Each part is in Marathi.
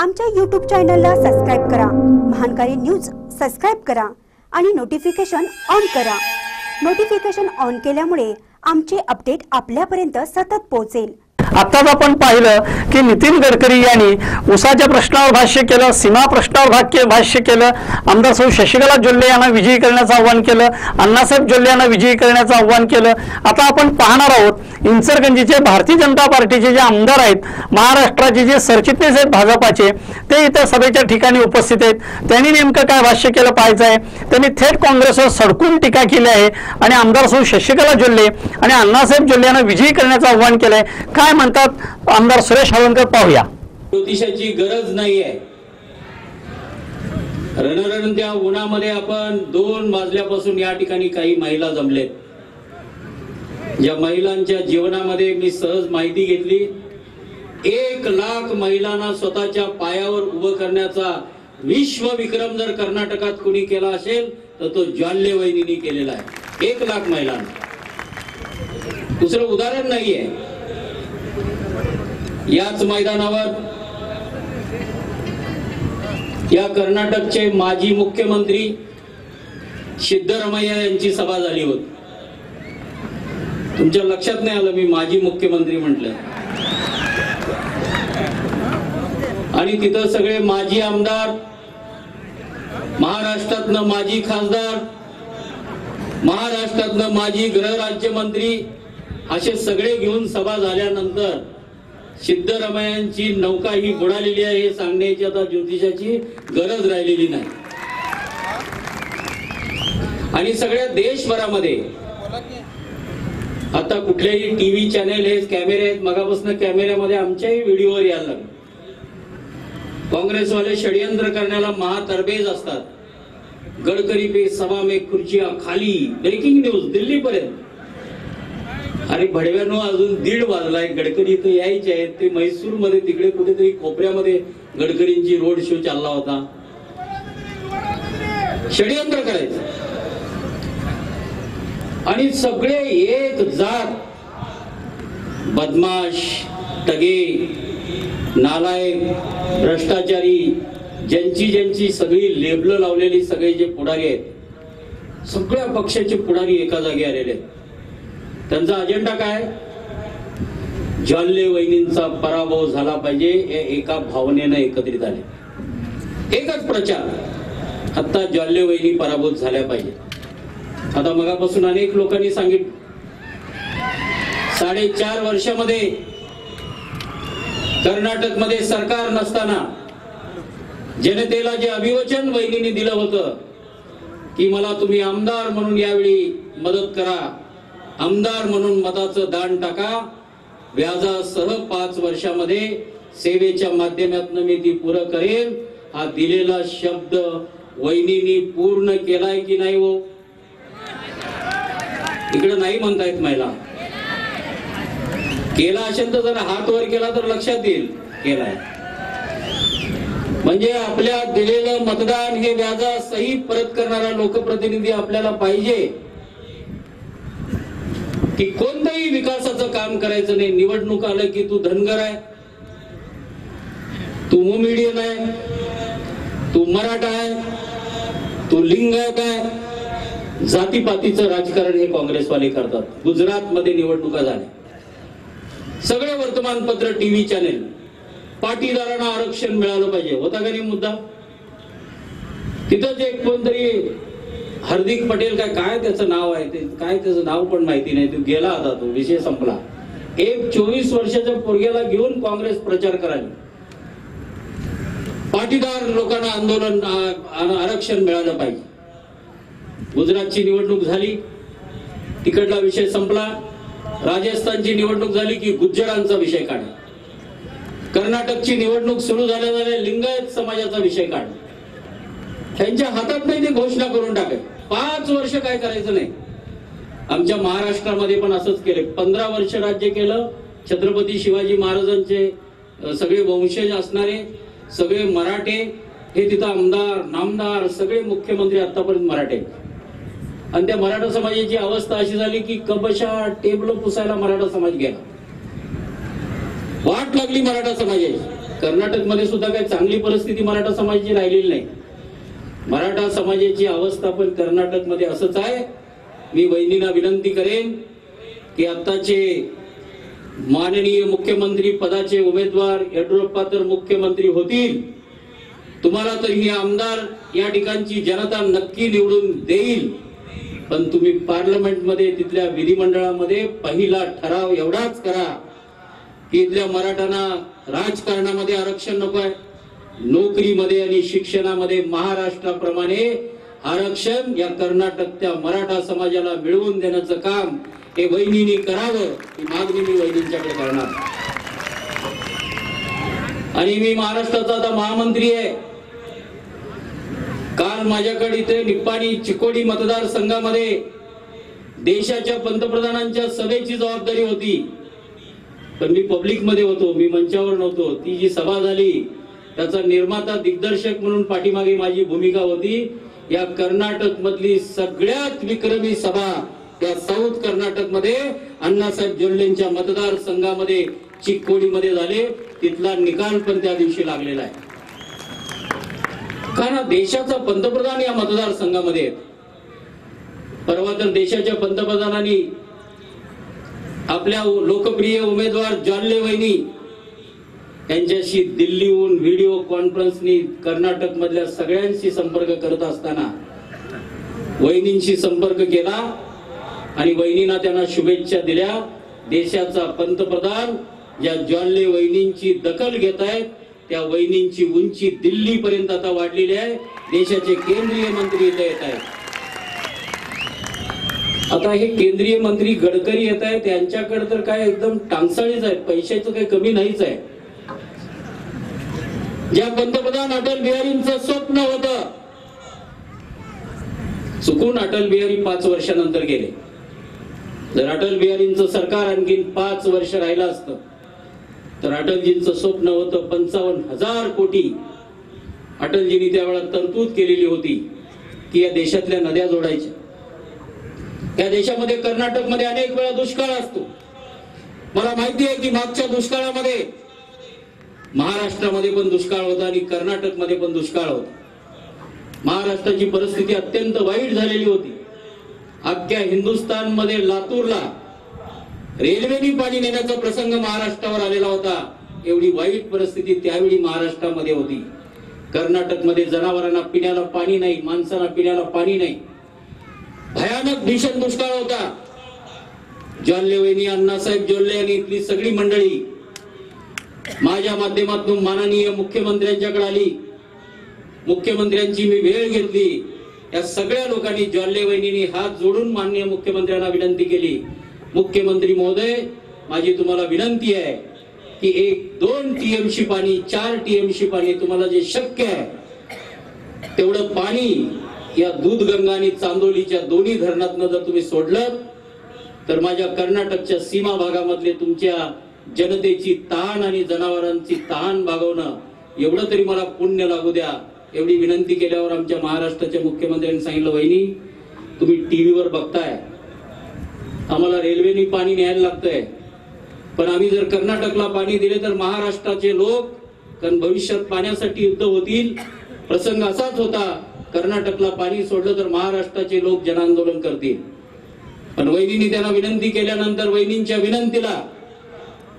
आमच्या YouTube चॅनलला सबस्क्राइब करा, महानकारी न्यूज सबस्क्राइब करा आणि नोटिफिकेशन ऑन करा। नोटिफिकेशन ऑन केल्यामुळे आमचे अपडेट आपल्यापर्यंत सतत पोहोचेल। आताच आपण पाहिलं की नितीन गडकरी यांनी उसाच्या प्रश्नावर भाष्य केलं, सीमा प्रश्नावर भाष्य केलं, आमदार सौ शशिकला जोल्ले यांना विजयी करण्याचं आव्हान केलं, अण्णासाहेब जोल्ले यांना विजयी करण्याचं आव्हान केलं। आता आपण पाहणार आहोत इंचलकरंजीचे भारतीय जनता पार्टीचे जे आमदार आहेत, महाराष्ट्राचे जे सरचिटणीस आहेत भाजपाचे, ते इतर सभेच्या ठिकाणी उपस्थित आहेत। त्यांनी नेमकं काय भाष्य केलं पाहायचं आहे। त्यांनी थेट काँग्रेसवर सडकून टीका केली आहे आणि आमदार सौ शशिकला जोल्ले आणि अण्णासाहेब जोल्ले यांना विजयी करण्याचं आव्हान केलंय। काय म्हणतात आमदार सुरेश हळवणकर, पाहूया। ज्योतिषाची गरज नाहीये। रणरणत्या उन्हामध्ये आपण 2 वाजल्यापासून या ठिकाणी काही महिला जमलेत। ज्या महिलांच्या जीवनामध्ये मी सहज माहिती घेतली, 1 लाख महिलांना स्वतःच्या पायावर उभं करण्याचा विश्व विक्रम जर कर्नाटकात कोणी केला असेल तर तो जोल्ले वहिनींनी केलेला आहे। 1 लाख महिलांना, दुसरं उदाहरण नाहीये। याच मैदानावर या कर्नाटकचे माजी मुख्यमंत्री सिद्धरामय्या यांची सभा झाली होती। तुमच्या लक्षात नाही आलं मी माजी मुख्यमंत्री म्हटलं, आणि तिथं सगळे माजी आमदार, महाराष्ट्रातनं माजी खासदार, महाराष्ट्रातनं माजी गृहराज्यमंत्री असे सगळे घेऊन सभा झाल्यानंतर सिद्धरामय्यांची नौका ही बुडालेली आहे हे सांगण्याची आता ज्योतिषाची गरज राहिलेली नाही। आणि सगळ्या देशभरामध्ये आता कुठलेही टीव्ही चॅनेल हे कॅमेरे आहेत, मगापासून कॅमेऱ्यामध्ये आमच्याही व्हिडिओवर यायला लागले। काँग्रेसवाले षडयंत्र करण्याला महातरबेज असतात। गडकरी पे सभा में खुर्चियां खाली, ब्रेकिंग न्यूज दिल्ली पर्यंत। अरे भडव्यानो, अजून 1:30 वाजलाय, गडकरी तर यायचे आहेत। ते म्हैसूर मध्ये तिकडे कुठेतरी कोपऱ्यामध्ये गडकरींची रोड शो चालला होता। षडयंत्र करायचं आणि सगळे एक जात बदमाश, टगे, नालायक, भ्रष्टाचारी, ज्यांची सगळी लेबल लावलेली सगळे जे पुढारी आहेत, सगळ्या पक्षाचे पुढारी एका जागी आलेले आहेत। त्यांचा अजेंडा काय? जोल्ले वहिनींचा पराभव झाला पाहिजे या एका भावनेनं एकत्रित आले। एकच प्रचार, आता जोल्ले वहिनी पराभूत झाल्या पाहिजे। आता मगापासून अनेक लोकांनी सांगितलं, 4.5 वर्षामध्ये कर्नाटकमध्ये सरकार नसताना जनतेला जे अभिवचन वहिनींनी दिलं होतं की मला तुम्ही आमदार म्हणून यावेळी मदत करा, आमदार म्हणून मताचं दान टाका, व्याजासह 5 वर्षामध्ये सेवेच्या माध्यमातून मी ती पूर्ण करेन, हा दिलेला शब्द वहिनींनी पूर्ण केलाय की नाही? हो, इकडे नाही म्हणतायत महिला। केला असेल तर जरा हात वर केला तर लक्षात येईल केलाय। म्हणजे आपल्या दिलेलं मतदान हे व्याजासहित परत करणारा लोकप्रतिनिधी आपल्याला पाहिजे की कोणत्याही विकासाचं काम करायचं नाही। निवडणूक आलं की तू धनगर आहे, तू मुमिडियन आहे, तू मराठा आहे, तू लिंगायत आहे, जातीपातीचं राजकारण हे काँग्रेसवाले करतात। गुजरात मध्ये निवडणुका झाल्या, सगळे वर्तमानपत्र, टीव्ही चॅनेल, पाटीदारांना आरक्षण मिळालं पाहिजे होता का नाही मुद्दा? तिथंच एक कोणतरी हार्दिक पटेल काय त्याचं नाव आहे, ते काय त्याचं नाव पण माहिती नाही, तो गेला, आता तो विषय संपला। एक 24 वर्षाच्या पोरग्याला घेऊन काँग्रेस प्रचार करायला, पाटीदार लोकांना आंदोलन, आरक्षण मिळालं पाहिजे। गुजरातची निवडणूक झाली, तिकडला विषय संपला। राजस्थानची निवडणूक झाली की गुज्जरांचा विषय काढला। कर्नाटकची निवडणूक सुरू झाल्या लिंगायत समाजाचा विषय काढला। त्यांच्या हातात नाही ते घोषणा करून टाकाय, 5 वर्ष काय करायचं नाही। आमच्या महाराष्ट्रामध्ये पण असंच केले, 15 वर्ष राज्य केलं। छत्रपती शिवाजी महाराजांचे सगळे वंशज असणारे सगळे मराठे हे तिथं आमदार, नामदार, सगळे मुख्यमंत्री आतापर्यंत मराठे। आणि त्या मराठा समाजाची अवस्था अशी झाली की कबशा टेबल पुसायला मराठा समाज गेला, वाट लागली मराठा समाजाची। कर्नाटकमध्ये सुद्धा काही चांगली परिस्थिती मराठा समाजाची राहिलेली नाही. मराठा समाजाची अवस्था पण कर्नाटकमध्ये असंच आहे. मी वहिनींना विनंती करेन की आताचे माननीय मुख्यमंत्री पदाचे उमेदवार येडियुरप्पा तर मुख्यमंत्री होतील, तुम्हाला तर ही आमदार या ठिकाणची जनता नक्की निवडून देईल, पण तुम्ही पार्लमेंटमध्ये तिथल्या विधिमंडळामध्ये पहिला ठराव एवढाच करा की इथल्या मराठ्यांना राजकारणामध्ये आरक्षण नको आहे, नोकरीमध्ये आणि शिक्षणामध्ये महाराष्ट्राप्रमाणे आरक्षण या कर्नाटकच्या मराठा समाजाला मिळवून देण्याचं काम हे वहिनींनी करावं, ही मागणी मी वहिनींच्याकडे करणार. आणि मी महाराष्ट्राचा आता महामंत्री आहे. काल माझ्याकडे इथे निप्पाणी चिकोडी मतदारसंघामध्ये देशाच्या पंतप्रधानांच्या सभेची जबाबदारी होती, पण मी पब्लिक मध्ये होतो, मी मंचावर नव्हतो. ती जी सभा झाली त्याचा निर्माता दिग्दर्शक म्हणून पाठीमागे माझी भूमिका होती. या कर्नाटक मधली सगळ्यात विक्रमी सभा त्या साऊथ कर्नाटक मध्ये अण्णासाहेब जोल्लेंच्या मतदारसंघामध्ये चिकोडीमध्ये झाले. तिथला निकाल पण त्या दिवशी लागलेला आहे. कारण देशाचा पंतप्रधान या मतदारसंघामध्ये आहेत. परवा तर देशाच्या पंतप्रधानांनी आपल्या लोकप्रिय उमेदवार जॉल्ले वहिनी यांच्याशी दिल्लीहून व्हिडिओ कॉन्फरन्सनी कर्नाटक मधल्या सगळ्यांशी संपर्क करत असताना वहिनींशी संपर्क केला आणि वहिनींना त्यांना शुभेच्छा दिल्या. देशाचा पंतप्रधान ज्या जॉल्ले वहिनींची दखल घेत आहेत त्या वहिनींची उंची दिल्ली पर्यंत आता वाढलेली आहे. देशाचे केंद्रीय मंत्री इथे येत आहेत. आता हे केंद्रीय मंत्री गडकरी येत आहेत, त्यांच्याकडे तर काय एकदम टांगसाळीच आहेत, पैशाचं काही कमी नाहीच आहे. ज्या पंतप्रधान अटल बिहारींचं स्वप्न होतं, चुकून अटल बिहारी 5 वर्षानंतर गेले. जर अटल बिहारींचं सरकार आणखी 5 वर्ष राहिलं असतं तर अटलजींचं स्वप्न होतं 55,000 कोटी अटलजींनी त्यावेळेला तरतूद केलेली होती की या देशातल्या नद्या जोडायच्या. या देशामध्ये कर्नाटकमध्ये अनेक वेळा दुष्काळ असतो. मला माहिती आहे की मागच्या दुष्काळामध्ये महाराष्ट्रामध्ये पण दुष्काळ होता आणि कर्नाटकमध्ये पण दुष्काळ होता. महाराष्ट्राची परिस्थिती अत्यंत वाईट झालेली होती. अख्ख्या हिंदुस्थान मध्ये लातूरला रेल्वेने पाणी नेण्याचा प्रसंग महाराष्ट्रावर आलेला होता. एवढी वाईट परिस्थिती त्यावेळी महाराष्ट्रामध्ये होती. कर्नाटकमध्ये जनावरांना पिण्याला पाणी नाही, माणसांना पिण्याला पाणी नाही. भयानक भीषण दुष्काळ होता. जॉल्ले वहिनी, अण्णासाहेब जोल्ले आणि इथली सगळी मंडळी माझ्या माध्यमातून माननीय मुख्यमंत्र्यांच्याकडे आली. मुख्यमंत्र्यांची मी वेळ घेतली. या सगळ्या लोकांनी जॉल्ले वहिनींनी हात जोडून माननीय मुख्यमंत्र्यांना विनंती केली, मुख्यमंत्री महोदय माझी तुम्हाला विनंती आहे की 1-2 टीएमसी पाणी, 4 टीएमसी पाणी तुम्हाला जे शक्य आहे तेवढं पाणी या दूधगंगा आणि चांदोलीच्या दोन्ही धरणातनं जर तुम्ही सोडलं तर माझ्या कर्नाटकच्या सीमा भागामधले तुमच्या जनतेची तहान आणि जनावरांची तहान भागवणं एवढं तरी मला पुण्य लागू द्या. एवढी विनंती केल्यावर आमच्या महाराष्ट्राच्या मुख्यमंत्र्यांनी सांगितलं, वहिनी तुम्ही टीव्हीवर बघताय आम्हाला रेल्वेने पाणी न्यायला लागतंय, पण आम्ही जर कर्नाटकला पाणी दिले तर महाराष्ट्राचे लोक, कारण भविष्यात पाण्यासाठी युद्ध होतील, प्रसंग असाच होता, कर्नाटकला पाणी सोडलं तर महाराष्ट्राचे लोक जनआंदोलन करतील. पण वहिनींनी त्यांना विनंती केल्यानंतर वहिनींच्या विनंतीला,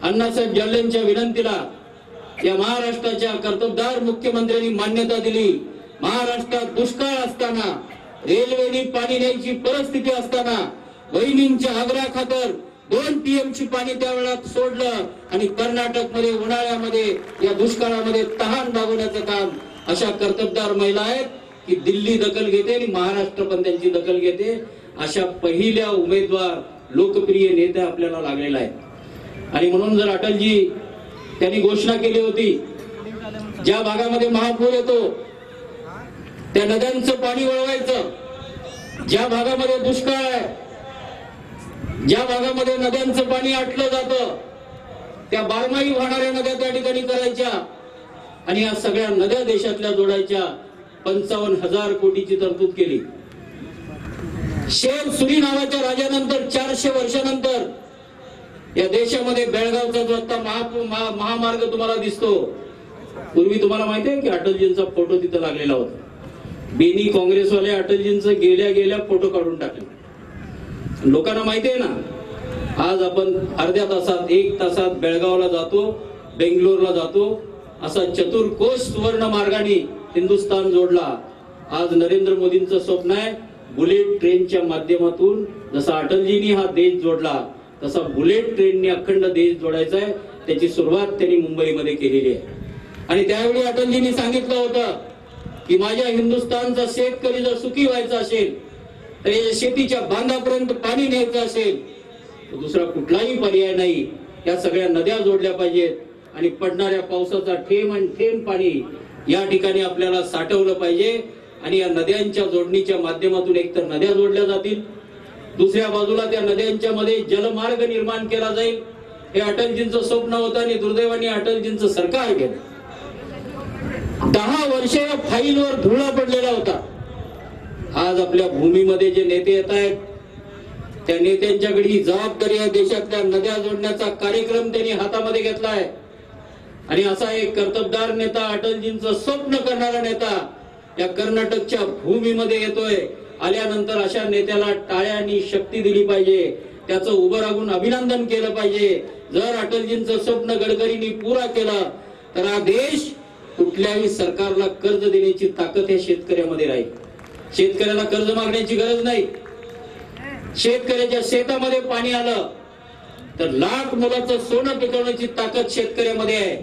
अण्णासाहेब जोल्लेंच्या विनंतीला या महाराष्ट्राच्या कर्तबगार मुख्यमंत्र्यांनी मान्यता दिली. महाराष्ट्रात दुष्काळ असताना, रेल्वेने पाणी न्यायची परिस्थिती असताना वहिनींच्या आग्रहाखातर 2 टीएमसी पाणी त्यावेळेला सोडलं आणि कर्नाटक मध्ये उन्हाळ्यामध्ये या दुष्काळामध्ये तहान भागवण्याचं काम अशा कर्तबगार महिला आहेत की दिल्ली दखल घेते आणि महाराष्ट्र पण त्यांची दखल घेते. अशा पहिल्या उमेदवार लोकप्रिय नेत्या आपल्याला लागलेला आहे. आणि म्हणून जर अटलजी त्यांनी घोषणा केली होती ज्या भागामध्ये महापूर येतो त्या नद्यांचं पाणी वळवायचं, ज्या भागामध्ये दुष्काळ आहे, ज्या भागामध्ये नद्यांचं पाणी आटलं जातं त्या बारमाही वाहणाऱ्या नद्या त्या ठिकाणी करायच्या आणि या सगळ्या नद्या देशातल्या जोडायच्या. 55,000 कोटीची तरतूद केली. शेर सुरी नावाच्या राजानंतर 400 वर्षानंतर या देशामध्ये बेळगावचा जो आता महामार्ग तुम्हाला दिसतो पूर्वी तुम्हाला माहिती आहे की अटलजींचा फोटो तिथं लागलेला होता. बेनी काँग्रेसवाले अटलजींचं गेल्या गेल्या फोटो काढून टाकले. लोकांना माहिती आहे ना, आज आपण अर्ध्या तासात 1 तासात बेळगावला जातो, बेंगलोरला जातो, असा चतुर्कोश सुवर्ण मार्गाने हिंदुस्थान जोडला. आज नरेंद्र मोदींचं स्वप्न आहे बुलेट ट्रेनच्या माध्यमातून जसा अटलजींनी हा देश जोडला तसा बुलेट ट्रेनने अखंड देश जोडायचा आहे. त्याची सुरुवात त्यांनी मुंबईमध्ये केलेली आहे. आणि त्यावेळी अटलजींनी सांगितलं होतं की माझ्या हिंदुस्थानचा शेतकरी जर सुखी व्हायचा असेल तर या शेतीच्या बांधापर्यंत पाणी न्यायचं असेल तर दुसरा कुठलाही पर्याय नाही. या सगळ्या नद्या जोडल्या पाहिजेत आणि पडणाऱ्या पावसाचा थेंब आणि थेंब पाणी या ठिकाणी आपल्याला साठवलं पाहिजे. आणि या नद्यांच्या जोडणीच्या माध्यमातून एकतर नद्या जोडल्या जातील, दुसऱ्या बाजूला त्या नद्यांच्या मध्ये जलमार्ग निर्माण केला जाईल. हे अटलजींचं स्वप्न होतं आणि दुर्दैवाने अटलजींचं सरकार गेलं. 10 वर्ष या फाईलवर धुळा पडलेला होता. आज आपल्या भूमीमध्ये जे नेते येत आहेत त्या नेत्यांच्याकडे ही जबाबदारी आहे. देशातल्या नद्या जोडण्याचा कार्यक्रम त्यांनी हातामध्ये घेतलाय आणि असा एक कर्तबगार नेता, अटलजींचं स्वप्न करणारा नेता या कर्नाटकच्या भूमीमध्ये येतोय. आल्यानंतर अशा नेत्याला टाळ्यांनी शक्ती दिली पाहिजे, त्याचं उभं राहून अभिनंदन केलं पाहिजे. जर अटलजींचं स्वप्न गडकरींनी पुरा केलं तर हा देश कुठल्याही सरकारला कर्ज देण्याची ताकद हे शेतकऱ्यामध्ये राहील. शेतकऱ्याला कर्ज मागण्याची गरज नाही. शेतकऱ्याच्या शेतामध्ये पाणी आलं तर लाख मुलाचं सोनं पिकवण्याची ताकद शेतकऱ्यामध्ये आहे.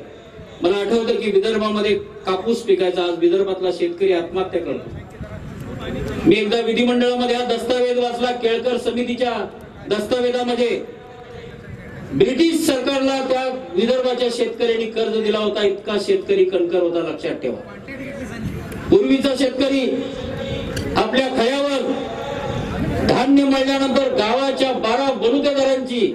मला आठवतं की विदर्भामध्ये कापूस पिकायचा, आज विदर्भातला शेतकरी आत्महत्या करतो. मी एकदा विधिमंडळामध्ये हा दस्तावेज वाचला. केळकर समितीच्या दस्तावेजामध्ये ब्रिटिश सरकारला त्या विदर्भाच्या शेतकऱ्यांनी कर्ज दिला होता. इतका शेतकरी कणकर होता, लक्षात ठेवा. पूर्वीचा शेतकरी आपल्या खळ्यावर धान्य मळल्यानंतर गावाच्या 12 बलुतेदारांची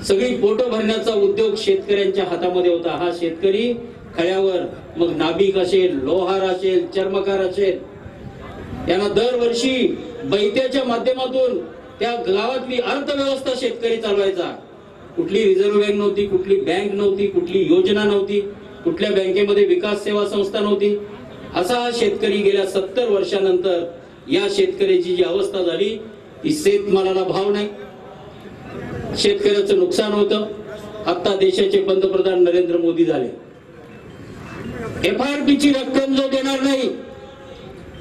सगळी पोटं भरण्याचा उद्योग शेतकऱ्यांच्या हातामध्ये होता. हा शेतकरी खळ्यावर मग नाभिक असेल, लोहार असेल, चर्मकार असेल, यांना दरवर्षी बैत्याच्या माध्यमातून त्या गावातली अर्थव्यवस्था शेतकरी चालवायचा. कुठली रिझर्व्ह बँक नव्हती, कुठली बँक नव्हती, कुठली योजना नव्हती, कुठल्या बँकेमध्ये विकास सेवा संस्था नव्हती. असा हा शेतकरी गेल्या 70 वर्षानंतर या शेतकऱ्याची जी अवस्था झाली ती शेतमालाला भाव नाही, शेतकऱ्याचं नुकसान होतं. आता देशाचे पंतप्रधान नरेंद्र मोदी झाले. FRP ची रक्कम जो देणार नाही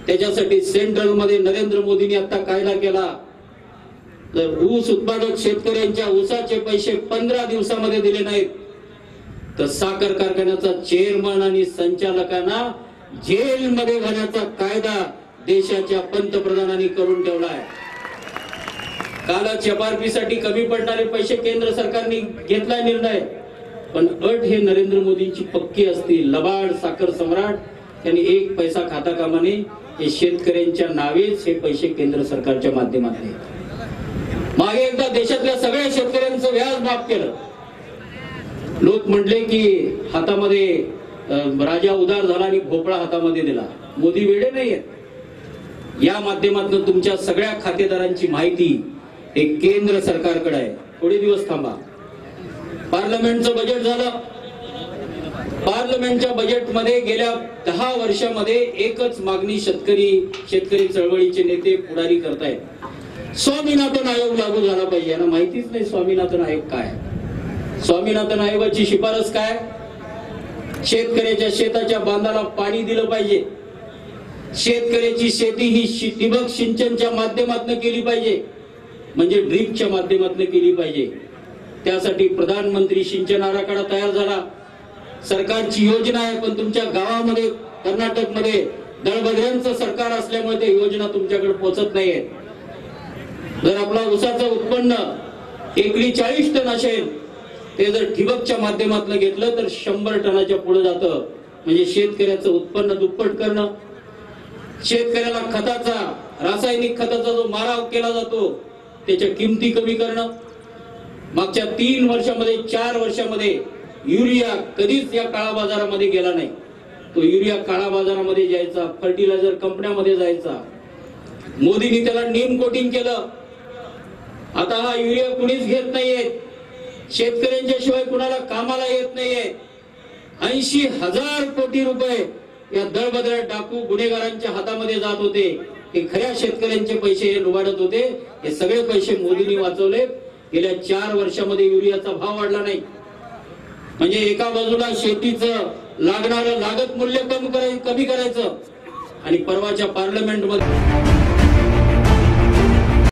त्याच्यासाठी सेंट्रल मध्ये नरेंद्र मोदींनी आता कायदा केला. जर ऊस उत्पादक शेतकऱ्यांच्या ऊसाचे पैसे 15 दिवसामध्ये दिले नाहीत तर साखर कारखान्याचा चेअरमन आणि संचालकांना जेलमध्ये घालण्याचा कायदा देशाच्या पंतप्रधानांनी करून ठेवला आहे. कालच FRP साठी कमी पडणारे पैसे केंद्र सरकारने घेतला निर्णय, पण अट हे नरेंद्र मोदींची पक्की असती. लबाड साखर सम्राट त्यांनी 1 पैसा खाता कामा नये. हे शेतकऱ्यांच्या नावेच हे पैसे केंद्र सरकारच्या माध्यमातून. मागे एकदा देशातल्या सगळ्या शेतकऱ्यांचं व्याज माफ केलं. लोक म्हटले की हातामध्ये राजा उदार झाला आणि भोपळा हातामध्ये दिला. मोदी वेडे नाहीये. या माध्यमातून तुमच्या सगळ्या खातेदारांची माहिती हे केंद्र सरकारकडे आहे. थोडे दिवस थांबा. पार्लमेंटचं बजेट झालं. पार्लमेंटच्या बजेटमध्ये गेल्या 10 वर्षामध्ये एकच मागणी शेतकरी चळवळीचे नेते पुढारी करतायत. स्वामीनाथन आयोग लागू झाला पाहिजे. यांना माहितीच नाही स्वामीनाथन आयोग काय. स्वामीनाथन आयोगाची शिफारस काय? शेतकऱ्याच्या शेताच्या बांधाला पाणी दिलं पाहिजे. शेतकऱ्याची शेती ही ठिबक सिंचनच्या माध्यमातून केली पाहिजे, म्हणजे ड्रीपच्या माध्यमातून केली पाहिजे. त्यासाठी प्रधानमंत्री सिंचन आराखडा तयार झाला. सरकारची योजना आहे, पण तुमच्या गावामध्ये कर्नाटकमध्ये दळभद्र्यांचं सरकार असल्यामुळे ते योजना तुमच्याकडे पोहोचत नाहीये. जर आपला ऊसाचं उत्पन्न एकरी 40 टन असेल, ते जर ठिबकच्या माध्यमातून घेतलं तर 100 टनाच्या पुढे जातं. म्हणजे शेतकऱ्याचं उत्पन्न दुप्पट करणं, शेतकऱ्याला खताचा, रासायनिक खताचा जो मारा केला जातो त्याच्या किमती कमी करणं. मागच्या 3 वर्षामध्ये 4 वर्षामध्ये युरिया कधीच या काळा बाजारामध्ये गेला नाही. तो युरिया काळा बाजारामध्ये जायचा, फर्टिलायझर कंपन्यामध्ये जायचा. मोदींनी त्याला नीम कोटिंग केलं. आता हा युरिया कुणीच घेत नाहीये. शेतकऱ्यांच्या शिवाय कुणाला कामाला येत नाहीये. 80,000 कोटी रुपये या दळबदळ डाकू गुन्हेगारांच्या हातामध्ये जात होते. हे खऱ्या शेतकऱ्यांचे पैसे हे लुबाडत होते. हे सगळे पैसे मोदींनी वाचवले. गेल्या 4 वर्षामध्ये युरियाचा भाव वाढला नाही. म्हणजे एका बाजूला शेतीचं लागणारं लागत मूल्य कमी करायचं आणि परवाच्या पार्लमेंटमध्ये